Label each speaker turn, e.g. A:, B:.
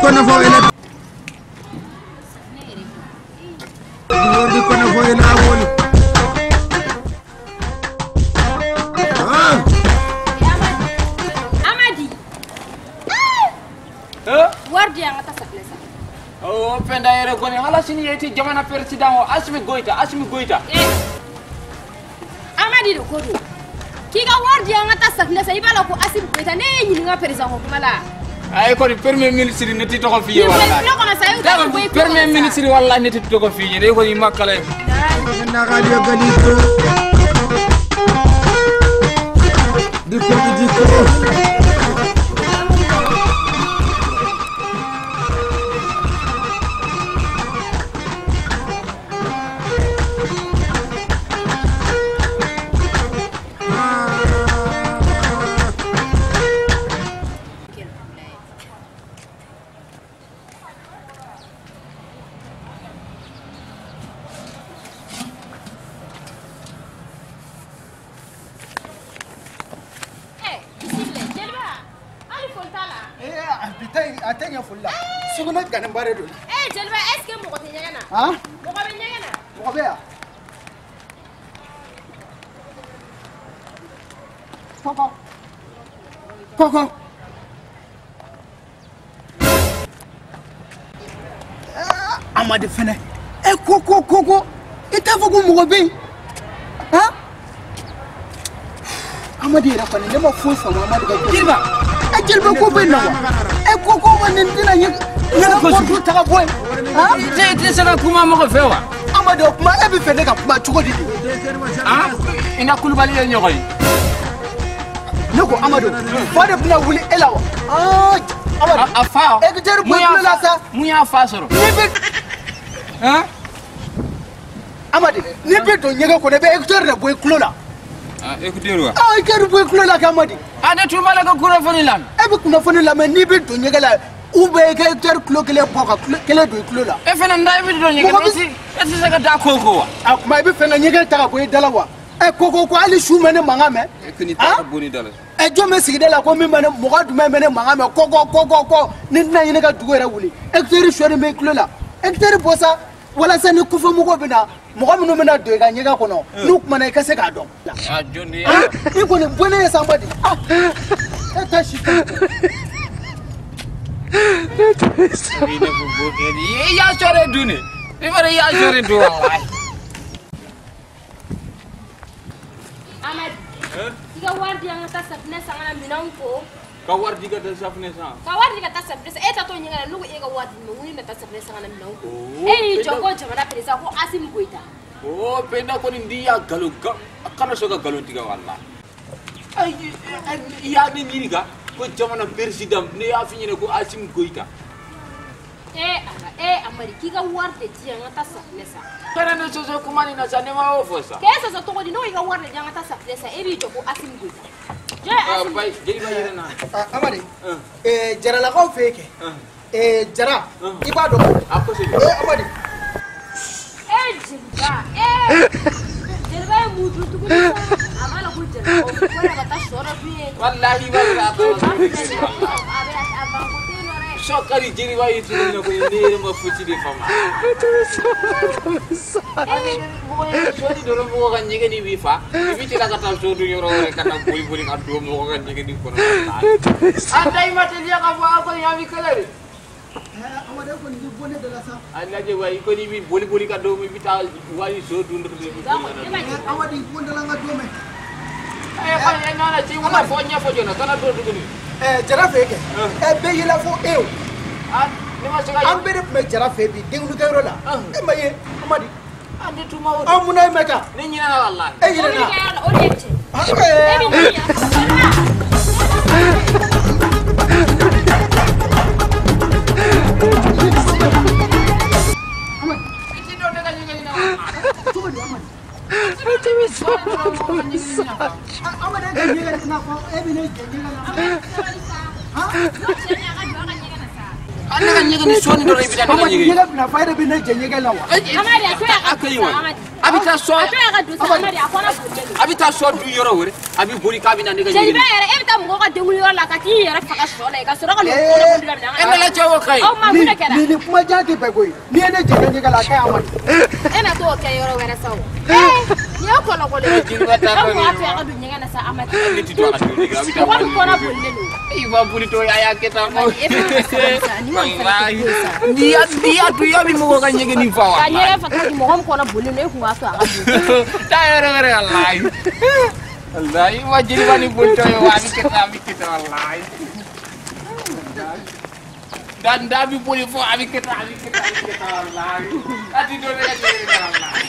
A: kono fo ene wordi kono fo ene awol
B: Amadi wardi yang atas saklesa
C: oh penda yere goni hala sini yeti jamana president o Assimi Goita
B: Amadi do kodo kiga wardi yang atas saklesa ibala ko Assimi Goita ne nyini nga president ko mala
C: ay ko premier ministre neti to ko fiye wala premier ministre wala neti to ko fiye de ko ni makale
A: na radio galito diko
D: atenya fulla suguna ganan bare do
B: jelba est-ce que mo ko nyana
D: ha
B: mo ko nyana
D: mo ko beya koko amade fene koko ita fugu mo ko be ha amade ra fane ne mo fo so amade ga
C: jirba
D: jelba ko be nawa koko manin dina yana ko su ta boy ha
C: te sana kuma mo fewa
D: amade kuma ebi fene ka kuma chuko didi
C: ha ina kulubali ya nyoy
D: nako amade fode buna wuli elawa amade
C: afa
D: ekter boy la sa
C: muya fa soro
D: nibe
C: ha
D: amade nibe to nyega ko ne be ekter de boy klola
C: écoutez wa
D: ekter boy klola ka amade
C: ada tuma la ko kuro foni lan
D: ebe kuna foni la mais nibe to nyega la ube ekter klo kele boka kele do klola
C: e fena nday bi do nyega esi saka da koko wa
D: akuma ebe fena nyega ta ko dala wa koko ko ali shumene mangame
C: ekuni ta boni dala
D: jome sigide la ko mi mane mo ga dume mene mangame koko ni na yene ka dugo era wuli ekter shori me klola ekter bosa wala sani kufa mo ko bina mo ga mino mena do ga nyega kono nu kuma na ikase ga do
C: joni
D: iko ni bone somebody ta shi
C: ya chore dune ibare ya chore do wallahi
B: Amadi kiga wardi yang atas saklesa ngana minanko
C: ka wardi ga da safne sa
B: kawardi ka tasabisa eta to nyinga lugu ega wadi no wini na tasabisa ngana minanko jogo jamana president ko Assimi Goita
C: oh penda ko ndi ya galo kana soga galo tiga wallahi ay ya ni nyiriga ko jamana president ne ya finyene ko Assimi Goita
B: amari kiga warde ti yang atas saklesa
C: kana no soso kumani na sa ne ma ofosa
B: kesa so to ko dino ega warde yang atas saklesa ebi jogo Assimi Goita
C: bay jeri ba yere na
D: amade jara la ko feke jara ibado
C: ako se
D: amade
B: jelba mutu tu ko amala ko jelba ko ya bata shora biye
C: wallahi ba ko
B: abango
C: sokari jeri wa yitu no ko ne ma futi de fama sodi do mo ko nyege ni wi fa mi ti la ka ta so du yoro re kana boli ka do mo ko nyege ni ko andai mate dia ka ba ko ya mi kala re
D: amade ko ni bone de la sa
C: alla je wa ko ni mi boli ka do mi bita wa yi so du ndo de
D: amade bone la nga do me
C: ko na na ci wala fo nya fo jona kana do du ni
D: jara feke be yila fo
C: ni ma sega
D: am be me jara fe bi denglu kayro la maye amadi
C: ande tuma o
D: amuna meta
C: ni nyina na wallahi
D: yila na
B: o lete
C: anda kan nyega ni soni do rebi tan
D: Amadi
C: nyega
D: nyega bina fayda bina je nyega lawa.
B: Amadi atoya ka
C: akay
B: dusa
C: wa
B: Amadi.
C: abita so
B: Atoya ka dusa Amadi akona bulele.
C: abita so du yoro wore abi boli kabina ndega
B: Jadi
C: nyega
B: bayar ebita mo ka dengul yoro la ka ti yara faka sola ka soro ka lo
D: Eh.
B: ko ndira na.
C: enda la chawo kay
B: Oh ma muna kera.
D: Ni kuma jati be koy. Ni ne je nyega la kay amadi.
B: Ena to ke yoro wera sawo. Ni ko lo ko le.
C: jini bata ko
B: Ko
C: ni
B: atoya ka du nyega na sa Amadi.
C: liti to ka du nyega abita
B: Ko ko na bulele.
C: iba boli to ya kita ko
B: Ni
C: dia tu ya bi mo ka nyega ni fawa
B: ka nyere faka di mo ko na bulele ku wa ka du.
C: ta yoro wore wallahi wallahi ma jini bani bunto yo abi kita wallahi dan dabi boli fo abi kita wallahi ati do ne wallahi